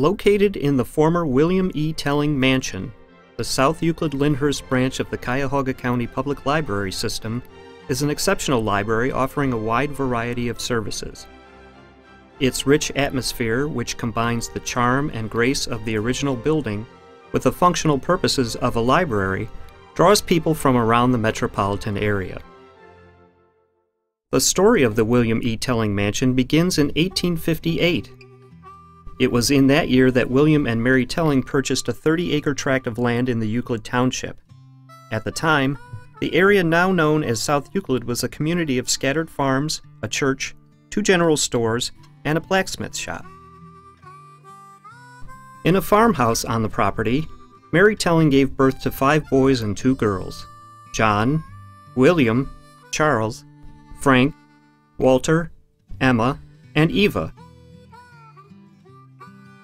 Located in the former William E. Telling Mansion, the South Euclid-Lyndhurst branch of the Cuyahoga County Public Library System is an exceptional library offering a wide variety of services. Its rich atmosphere, which combines the charm and grace of the original building with the functional purposes of a library, draws people from around the metropolitan area. The story of the William E. Telling Mansion begins in 1858. It was in that year that William and Mary Telling purchased a 30-acre tract of land in the Euclid Township. At the time, the area now known as South Euclid was a community of scattered farms, a church, 2 general stores, and a blacksmith shop. In a farmhouse on the property, Mary Telling gave birth to 5 boys and 2 girls: John, William, Charles, Frank, Walter, Emma, and Eva.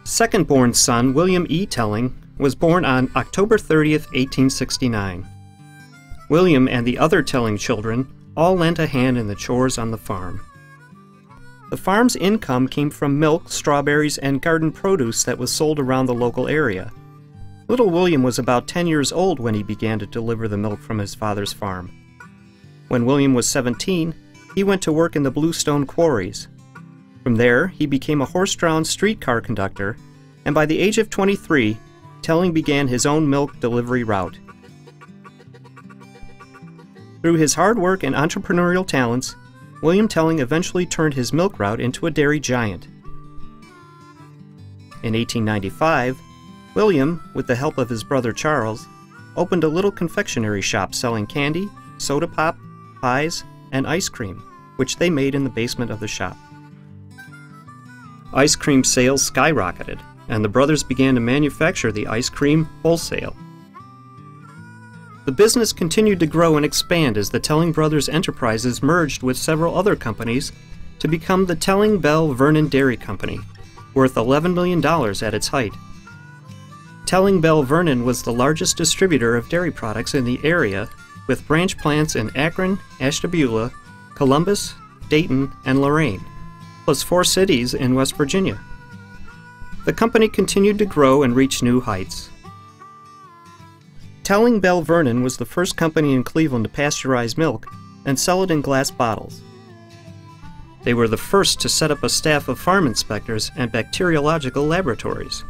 Second-born son, William E. Telling, was born on October 30th, 1869. William and the other Telling children all lent a hand in the chores on the farm. The farm's income came from milk, strawberries, and garden produce that was sold around the local area. Little William was about 10 years old when he began to deliver the milk from his father's farm. When William was 17, he went to work in the bluestone quarries. From there, he became a horse-drawn streetcar conductor, and by the age of 23, Telling began his own milk delivery route. Through his hard work and entrepreneurial talents, William Telling eventually turned his milk route into a dairy giant. In 1895, William, with the help of his brother Charles, opened a little confectionery shop selling candy, soda pop, pies, and ice cream, which they made in the basement of the shop. Ice cream sales skyrocketed, and the brothers began to manufacture the ice cream wholesale. The business continued to grow and expand as the Telling Brothers enterprises merged with several other companies to become the Telling Bell Vernon Dairy Company, worth $11 million at its height. Telling Bell Vernon was the largest distributor of dairy products in the area, with branch plants in Akron, Ashtabula, Columbus, Dayton, and Lorain, plus 4 cities in West Virginia. The company continued to grow and reach new heights. Telling Bell Vernon was the first company in Cleveland to pasteurize milk and sell it in glass bottles. They were the first to set up a staff of farm inspectors and bacteriological laboratories,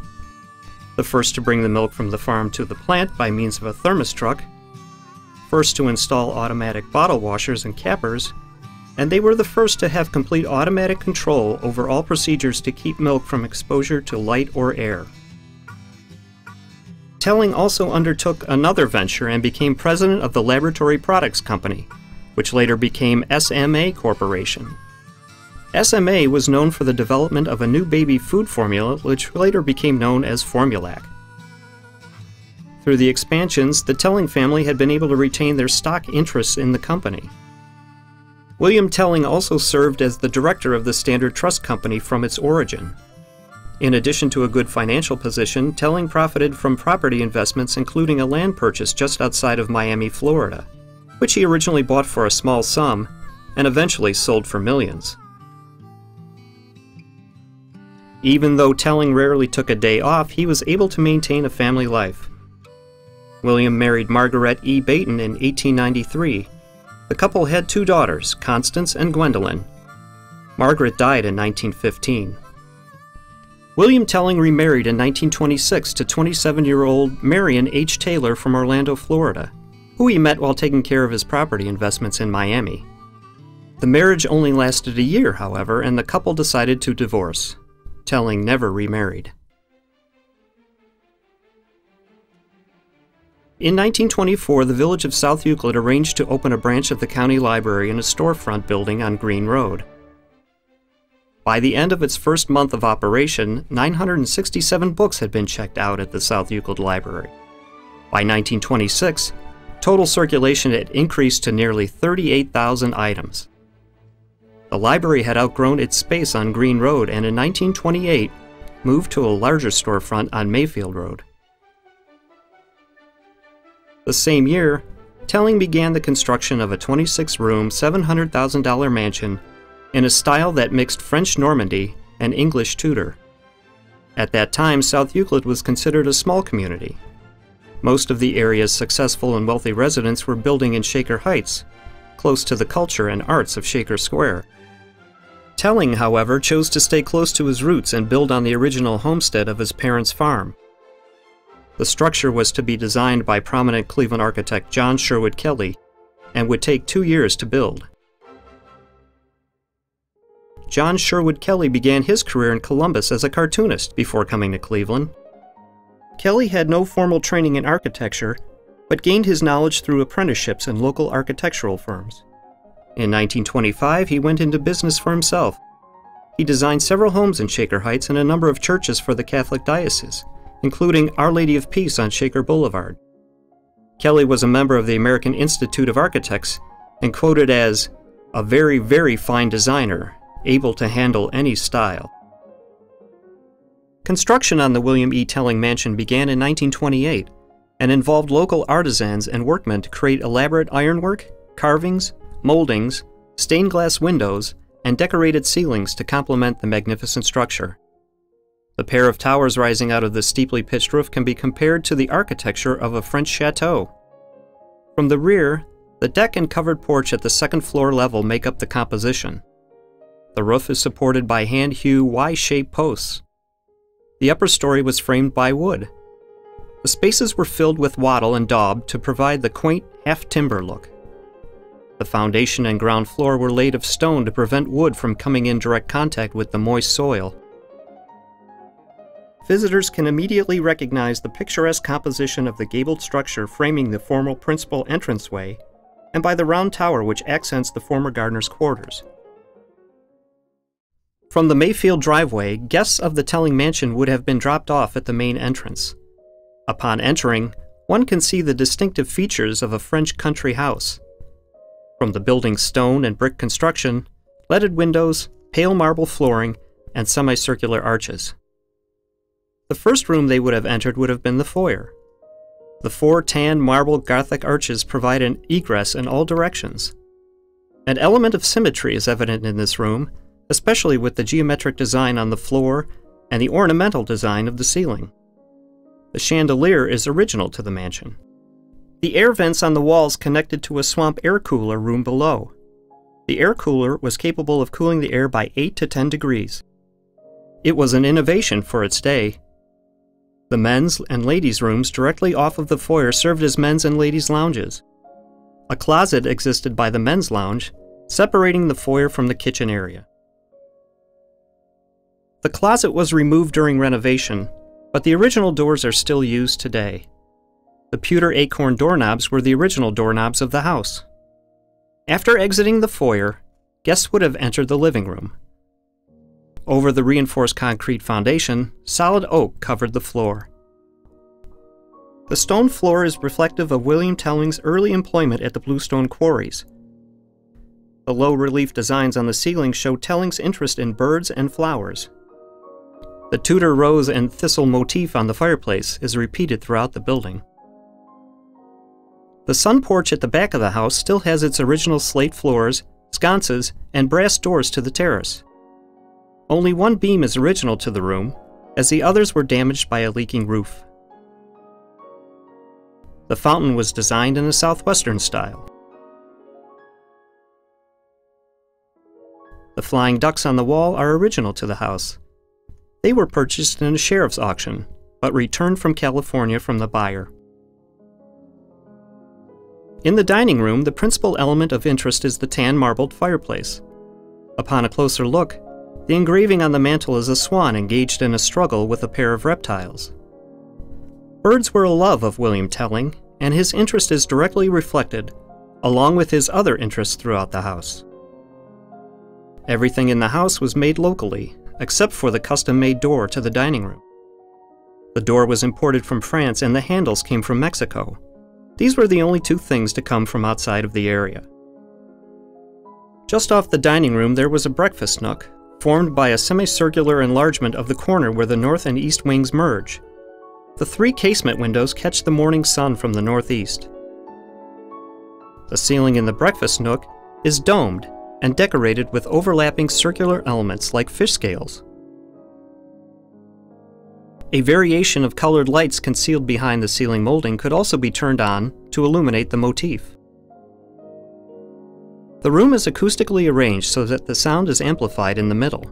the first to bring the milk from the farm to the plant by means of a thermos truck, first to install automatic bottle washers and cappers, and they were the first to have complete automatic control over all procedures to keep milk from exposure to light or air. Telling also undertook another venture and became president of the Laboratory Products Company, which later became SMA Corporation. SMA was known for the development of a new baby food formula, which later became known as Formulac. Through the expansions, the Telling family had been able to retain their stock interests in the company. William Telling also served as the director of the Standard Trust Company from its origin. In addition to a good financial position, Telling profited from property investments including a land purchase just outside of Miami, Florida, which he originally bought for a small sum and eventually sold for millions. Even though Telling rarely took a day off, he was able to maintain a family life. William married Margaret E. Baton in 1893. The couple had 2 daughters, Constance and Gwendolyn. Margaret died in 1915. William Telling remarried in 1926 to 27-year-old Marion H. Taylor from Orlando, Florida, who he met while taking care of his property investments in Miami. The marriage only lasted a year, however, and the couple decided to divorce. Telling never remarried. In 1924, the village of South Euclid arranged to open a branch of the county library in a storefront building on Green Road. By the end of its first month of operation, 967 books had been checked out at the South Euclid Library. By 1926, total circulation had increased to nearly 38,000 items. The library had outgrown its space on Green Road and in 1928 moved to a larger storefront on Mayfield Road. The same year, Telling began the construction of a 26-room, $700,000 mansion in a style that mixed French Normandy and English Tudor. At that time, South Euclid was considered a small community. Most of the area's successful and wealthy residents were building in Shaker Heights, close to the culture and arts of Shaker Square. Telling, however, chose to stay close to his roots and build on the original homestead of his parents' farm. The structure was to be designed by prominent Cleveland architect John Sherwood Kelly and would take 2 years to build. John Sherwood Kelly began his career in Columbus as a cartoonist before coming to Cleveland. Kelly had no formal training in architecture, but gained his knowledge through apprenticeships in local architectural firms. In 1925, he went into business for himself. He designed several homes in Shaker Heights and a number of churches for the Catholic diocese, including Our Lady of Peace on Shaker Boulevard. Kelly was a member of the American Institute of Architects and quoted as a very, very fine designer, able to handle any style. Construction on the William E. Telling Mansion began in 1928 and involved local artisans and workmen to create elaborate ironwork, carvings, moldings, stained glass windows, and decorated ceilings to complement the magnificent structure. The pair of towers rising out of the steeply pitched roof can be compared to the architecture of a French chateau. From the rear, the deck and covered porch at the second floor level make up the composition. The roof is supported by hand-hewn Y-shaped posts. The upper story was framed by wood. The spaces were filled with wattle and daub to provide the quaint half-timber look. The foundation and ground floor were laid of stone to prevent wood from coming in direct contact with the moist soil. Visitors can immediately recognize the picturesque composition of the gabled structure framing the formal principal entranceway, and by the round tower which accents the former gardener's quarters. From the Mayfield driveway, guests of the Telling Mansion would have been dropped off at the main entrance. Upon entering, one can see the distinctive features of a French country house. From the building's stone and brick construction, leaded windows, pale marble flooring, and semicircular arches. The first room they would have entered would have been the foyer. The 4 tan marble Gothic arches provide an egress in all directions. An element of symmetry is evident in this room, especially with the geometric design on the floor and the ornamental design of the ceiling. The chandelier is original to the mansion. The air vents on the walls connected to a swamp air cooler room below. The air cooler was capable of cooling the air by 8 to 10 degrees. It was an innovation for its day. The men's and ladies' rooms directly off of the foyer served as men's and ladies' lounges. A closet existed by the men's lounge, separating the foyer from the kitchen area. The closet was removed during renovation, but the original doors are still used today. The pewter acorn doorknobs were the original doorknobs of the house. After exiting the foyer, guests would have entered the living room. Over the reinforced concrete foundation, solid oak covered the floor. The stone floor is reflective of William Telling's early employment at the bluestone quarries. The low-relief designs on the ceiling show Telling's interest in birds and flowers. The Tudor rose and thistle motif on the fireplace is repeated throughout the building. The sun porch at the back of the house still has its original slate floors, sconces, and brass doors to the terrace. Only one beam is original to the room, as the others were damaged by a leaking roof. The fountain was designed in a southwestern style. The flying ducks on the wall are original to the house. They were purchased in a sheriff's auction, but returned from California from the buyer. In the dining room, the principal element of interest is the tan marbled fireplace. Upon a closer look, the engraving on the mantel is a swan engaged in a struggle with a pair of reptiles. Birds were a love of William Telling, and his interest is directly reflected, along with his other interests throughout the house. Everything in the house was made locally, except for the custom-made door to the dining room. The door was imported from France and the handles came from Mexico. These were the only 2 things to come from outside of the area. Just off the dining room there was a breakfast nook, formed by a semicircular enlargement of the corner where the north and east wings merge. The 3 casement windows catch the morning sun from the northeast. The ceiling in the breakfast nook is domed and decorated with overlapping circular elements like fish scales. A variation of colored lights concealed behind the ceiling molding could also be turned on to illuminate the motif. The room is acoustically arranged so that the sound is amplified in the middle.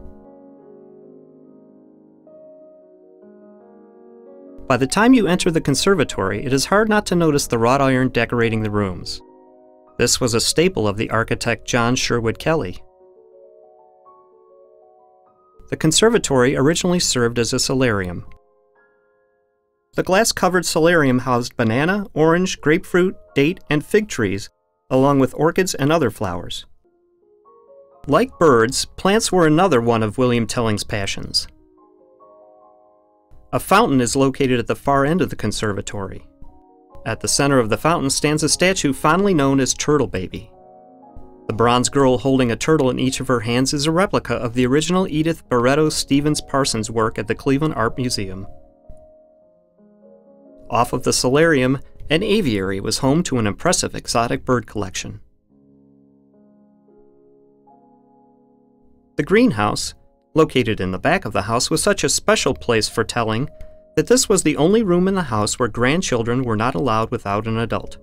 By the time you enter the conservatory, it is hard not to notice the wrought iron decorating the rooms. This was a staple of the architect John Sherwood Kelly. The conservatory originally served as a solarium. The glass-covered solarium housed banana, orange, grapefruit, date, and fig trees, along with orchids and other flowers. Like birds, plants were another one of William Telling's passions. A fountain is located at the far end of the conservatory. At the center of the fountain stands a statue fondly known as Turtle Baby. The bronze girl holding a turtle in each of her hands is a replica of the original Edith Barretto Stevens Parsons work at the Cleveland Art Museum. Off of the solarium, an aviary was home to an impressive exotic bird collection. The greenhouse, located in the back of the house, was such a special place for Telling that this was the only room in the house where grandchildren were not allowed without an adult.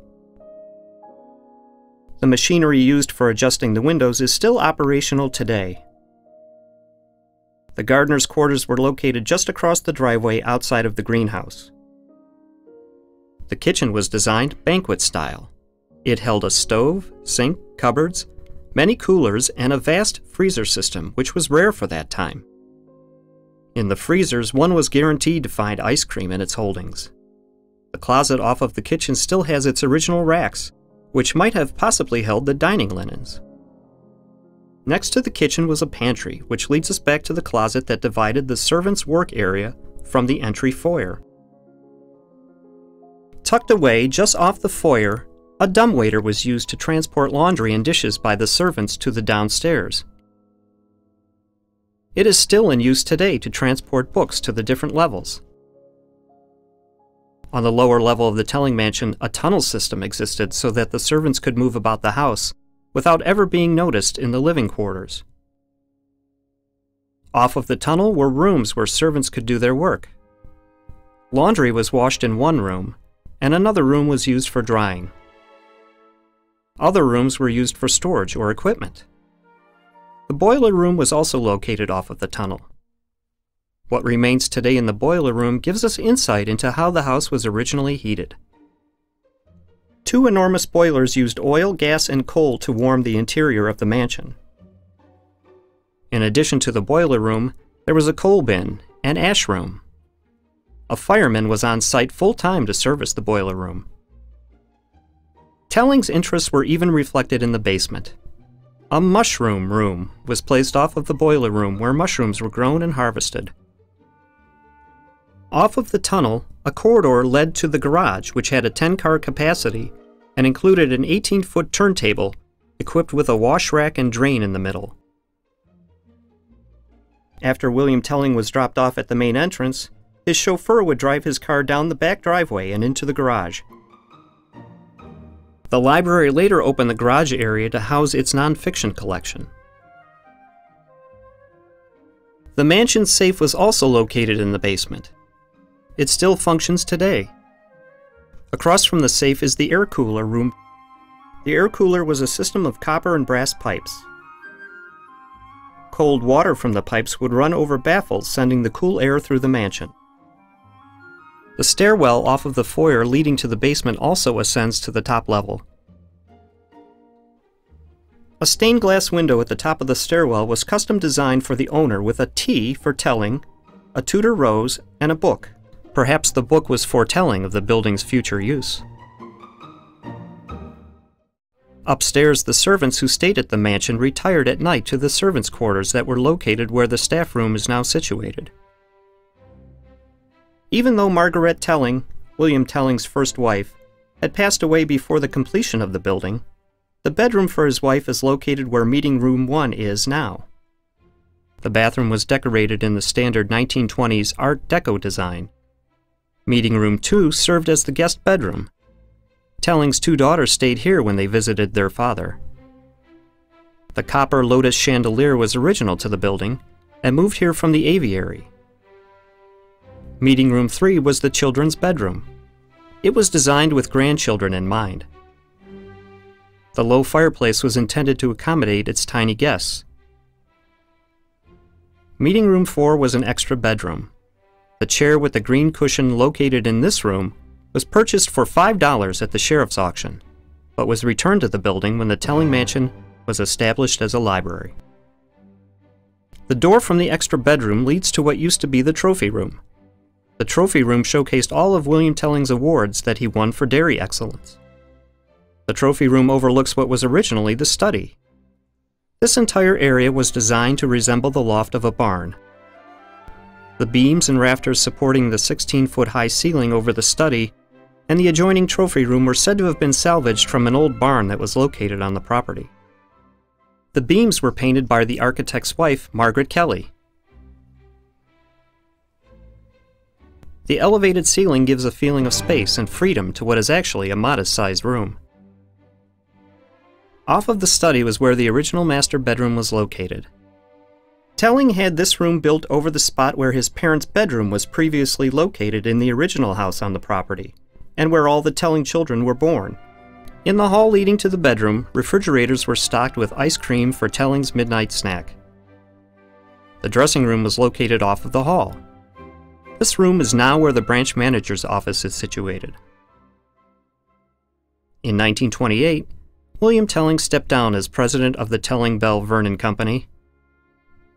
The machinery used for adjusting the windows is still operational today. The gardener's quarters were located just across the driveway outside of the greenhouse. The kitchen was designed banquet style. It held a stove, sink, cupboards, many coolers, and a vast freezer system, which was rare for that time. In the freezers, one was guaranteed to find ice cream in its holdings. The closet off of the kitchen still has its original racks, which might have possibly held the dining linens. Next to the kitchen was a pantry, which leads us back to the closet that divided the servants' work area from the entry foyer. Tucked away just off the foyer, a dumbwaiter was used to transport laundry and dishes by the servants to the downstairs. It is still in use today to transport books to the different levels. On the lower level of the Telling mansion, a tunnel system existed so that the servants could move about the house without ever being noticed in the living quarters. Off of the tunnel were rooms where servants could do their work. Laundry was washed in one room, and another room was used for drying. Other rooms were used for storage or equipment. The boiler room was also located off of the tunnel. What remains today in the boiler room gives us insight into how the house was originally heated. Two enormous boilers used oil, gas, and coal to warm the interior of the mansion. In addition to the boiler room, there was a coal bin and ash room. A fireman was on site full-time to service the boiler room. Telling's interests were even reflected in the basement. A mushroom room was placed off of the boiler room where mushrooms were grown and harvested. Off of the tunnel, a corridor led to the garage, which had a 10-car capacity and included an 18-foot turntable equipped with a wash rack and drain in the middle. After William Telling was dropped off at the main entrance, his chauffeur would drive his car down the back driveway and into the garage. The library later opened the garage area to house its nonfiction collection. The mansion's safe was also located in the basement. It still functions today. Across from the safe is the air cooler room. The air cooler was a system of copper and brass pipes. Cold water from the pipes would run over baffles, sending the cool air through the mansion. The stairwell off of the foyer leading to the basement also ascends to the top level. A stained glass window at the top of the stairwell was custom designed for the owner with a T for Telling, a Tudor rose, and a book. Perhaps the book was foretelling of the building's future use. Upstairs, the servants who stayed at the mansion retired at night to the servants' quarters that were located where the staff room is now situated. Even though Margaret Telling, William Telling's first wife, had passed away before the completion of the building, the bedroom for his wife is located where Meeting Room 1 is now. The bathroom was decorated in the standard 1920s Art Deco design. Meeting Room 2 served as the guest bedroom. Telling's two daughters stayed here when they visited their father. The copper lotus chandelier was original to the building and moved here from the aviary. Meeting Room 3 was the children's bedroom. It was designed with grandchildren in mind. The low fireplace was intended to accommodate its tiny guests. Meeting Room 4 was an extra bedroom. The chair with the green cushion located in this room was purchased for $5 at the sheriff's auction, but was returned to the building when the Telling Mansion was established as a library. The door from the extra bedroom leads to what used to be the trophy room. The trophy room showcased all of William Telling's awards that he won for dairy excellence. The trophy room overlooks what was originally the study. This entire area was designed to resemble the loft of a barn. The beams and rafters supporting the 16-foot-high ceiling over the study and the adjoining trophy room were said to have been salvaged from an old barn that was located on the property. The beams were painted by the architect's wife, Margaret Kelly. The elevated ceiling gives a feeling of space and freedom to what is actually a modest-sized room. Off of the study was where the original master bedroom was located. Telling had this room built over the spot where his parents' bedroom was previously located in the original house on the property, and where all the Telling children were born. In the hall leading to the bedroom, refrigerators were stocked with ice cream for Telling's midnight snack. The dressing room was located off of the hall. This room is now where the branch manager's office is situated. In 1928, William Telling stepped down as president of the Telling Bell Vernon Company.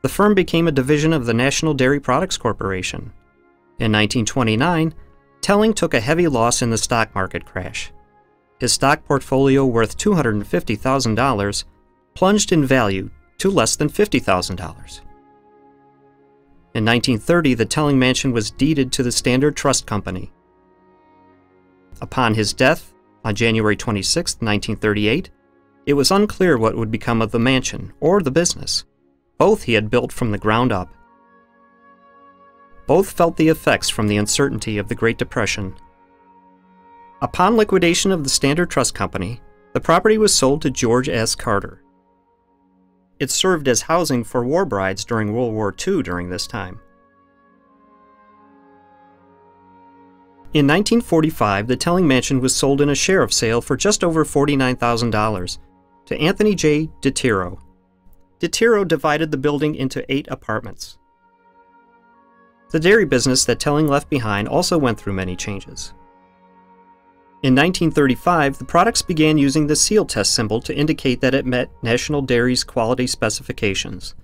The firm became a division of the National Dairy Products Corporation. In 1929, Telling took a heavy loss in the stock market crash. His stock portfolio, worth $250,000, plunged in value to less than $50,000. In 1930, the Telling Mansion was deeded to the Standard Trust Company. Upon his death, on January 26, 1938, it was unclear what would become of the mansion or the business. Both he had built from the ground up. Both felt the effects from the uncertainty of the Great Depression. Upon liquidation of the Standard Trust Company, the property was sold to George S. Carter. It served as housing for war brides during World War II during this time. In 1945, the Telling Mansion was sold in a sheriff sale for just over $49,000 to Anthony J. DeTiro. DeTiro divided the building into 8 apartments. The dairy business that Telling left behind also went through many changes. In 1935, the products began using the seal test symbol to indicate that it met National Dairy's quality specifications.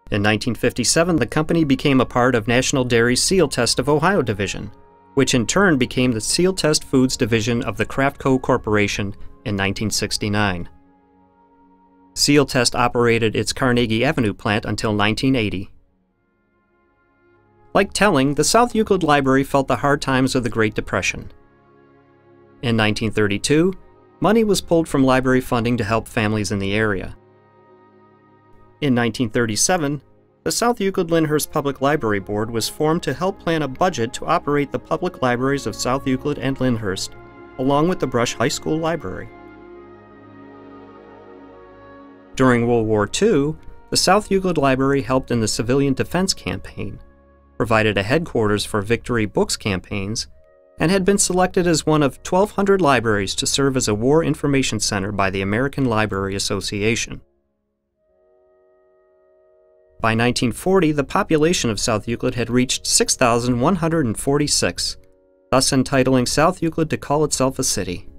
In 1957, the company became a part of National Dairy's Seal Test of Ohio division, which in turn became the Seal Test Foods division of the Kraftco Corporation in 1969. Seal Test operated its Carnegie Avenue plant until 1980. Like Telling, the South Euclid Library felt the hard times of the Great Depression. In 1932, money was pulled from library funding to help families in the area. In 1937, the South Euclid-Lyndhurst Public Library Board was formed to help plan a budget to operate the public libraries of South Euclid and Lyndhurst, along with the Brush High School Library. During World War II, the South Euclid Library helped in the Civilian Defense Campaign, provided a headquarters for Victory Books campaigns, and had been selected as one of 1,200 libraries to serve as a war information center by the American Library Association. By 1940, the population of South Euclid had reached 6,146, thus entitling South Euclid to call itself a city.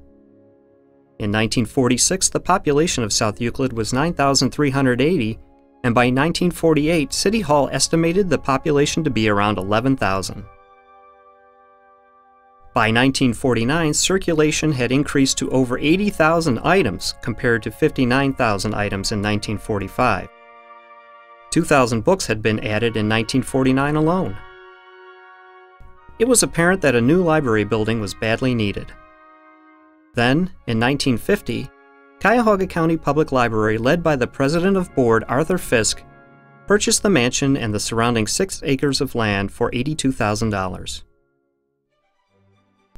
In 1946, the population of South Euclid was 9,380, and by 1948, City Hall estimated the population to be around 11,000. By 1949, circulation had increased to over 80,000 items compared to 59,000 items in 1945. 2,000 books had been added in 1949 alone. It was apparent that a new library building was badly needed. Then, in 1950, Cuyahoga County Public Library, led by the President of Board, Arthur Fisk, purchased the mansion and the surrounding 6 acres of land for $82,000.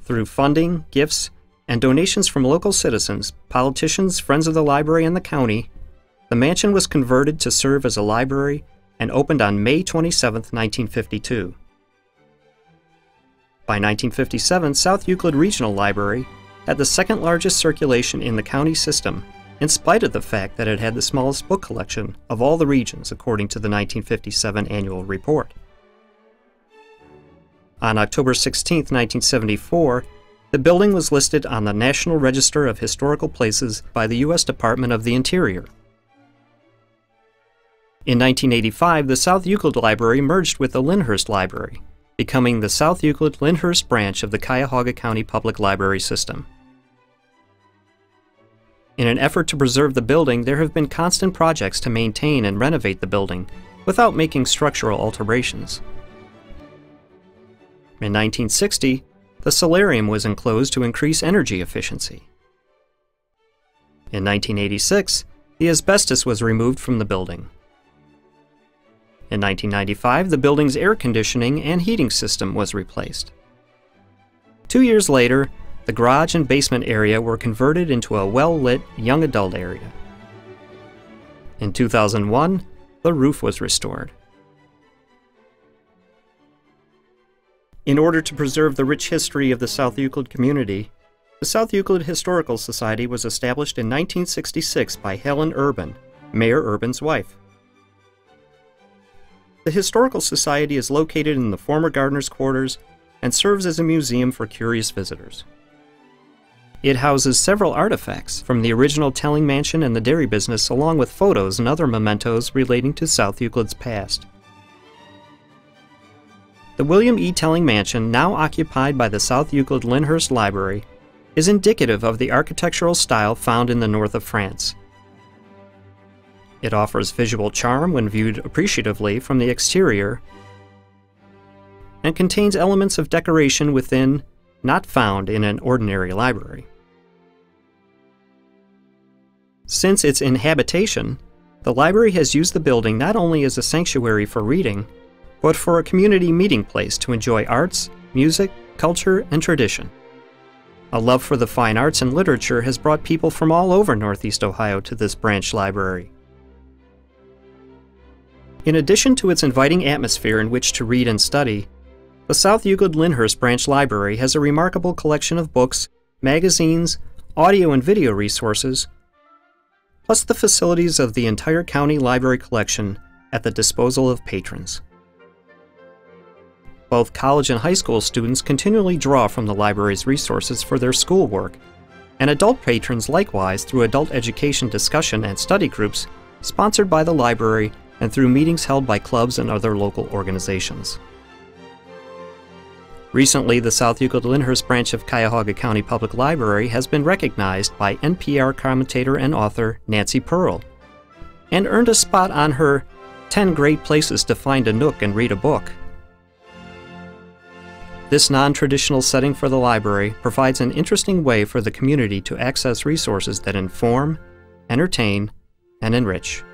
Through funding, gifts, and donations from local citizens, politicians, friends of the library, and the county, the mansion was converted to serve as a library and opened on May 27, 1952. By 1957, South Euclid Regional Library had the second largest circulation in the county system, in spite of the fact that it had the smallest book collection of all the regions, according to the 1957 annual report. On October 16, 1974, the building was listed on the National Register of Historical Places by the U.S. Department of the Interior. In 1985, the South Euclid Library merged with the Lyndhurst Library, becoming the South Euclid-Lyndhurst branch of the Cuyahoga County Public Library System. In an effort to preserve the building, there have been constant projects to maintain and renovate the building without making structural alterations. In 1960, the solarium was enclosed to increase energy efficiency. In 1986, the asbestos was removed from the building. In 1995, the building's air conditioning and heating system was replaced. 2 years later, the garage and basement area were converted into a well-lit young adult area. In 2001, the roof was restored. In order to preserve the rich history of the South Euclid community, the South Euclid Historical Society was established in 1966 by Helen Urban, Mayor Urban's wife. The Historical Society is located in the former Gardener's Quarters and serves as a museum for curious visitors. It houses several artifacts from the original Telling Mansion and the dairy business, along with photos and other mementos relating to South Euclid's past. The William E. Telling Mansion, now occupied by the South Euclid-Lyndhurst Library, is indicative of the architectural style found in the north of France. It offers visual charm when viewed appreciatively from the exterior and contains elements of decoration within not found in an ordinary library. Since its inhabitation, the library has used the building not only as a sanctuary for reading, but for a community meeting place to enjoy arts, music, culture, and tradition. A love for the fine arts and literature has brought people from all over Northeast Ohio to this branch library. In addition to its inviting atmosphere in which to read and study, the South Euclid-Lyndhurst Branch Library has a remarkable collection of books, magazines, audio and video resources, plus the facilities of the entire county library collection at the disposal of patrons. Both college and high school students continually draw from the library's resources for their schoolwork, and adult patrons likewise through adult education discussion and study groups sponsored by the library and through meetings held by clubs and other local organizations. Recently, the South Euclid-Lyndhurst branch of Cuyahoga County Public Library has been recognized by NPR commentator and author Nancy Pearl, and earned a spot on her 10 Great Places to Find a Nook and Read a Book. This non-traditional setting for the library provides an interesting way for the community to access resources that inform, entertain, and enrich.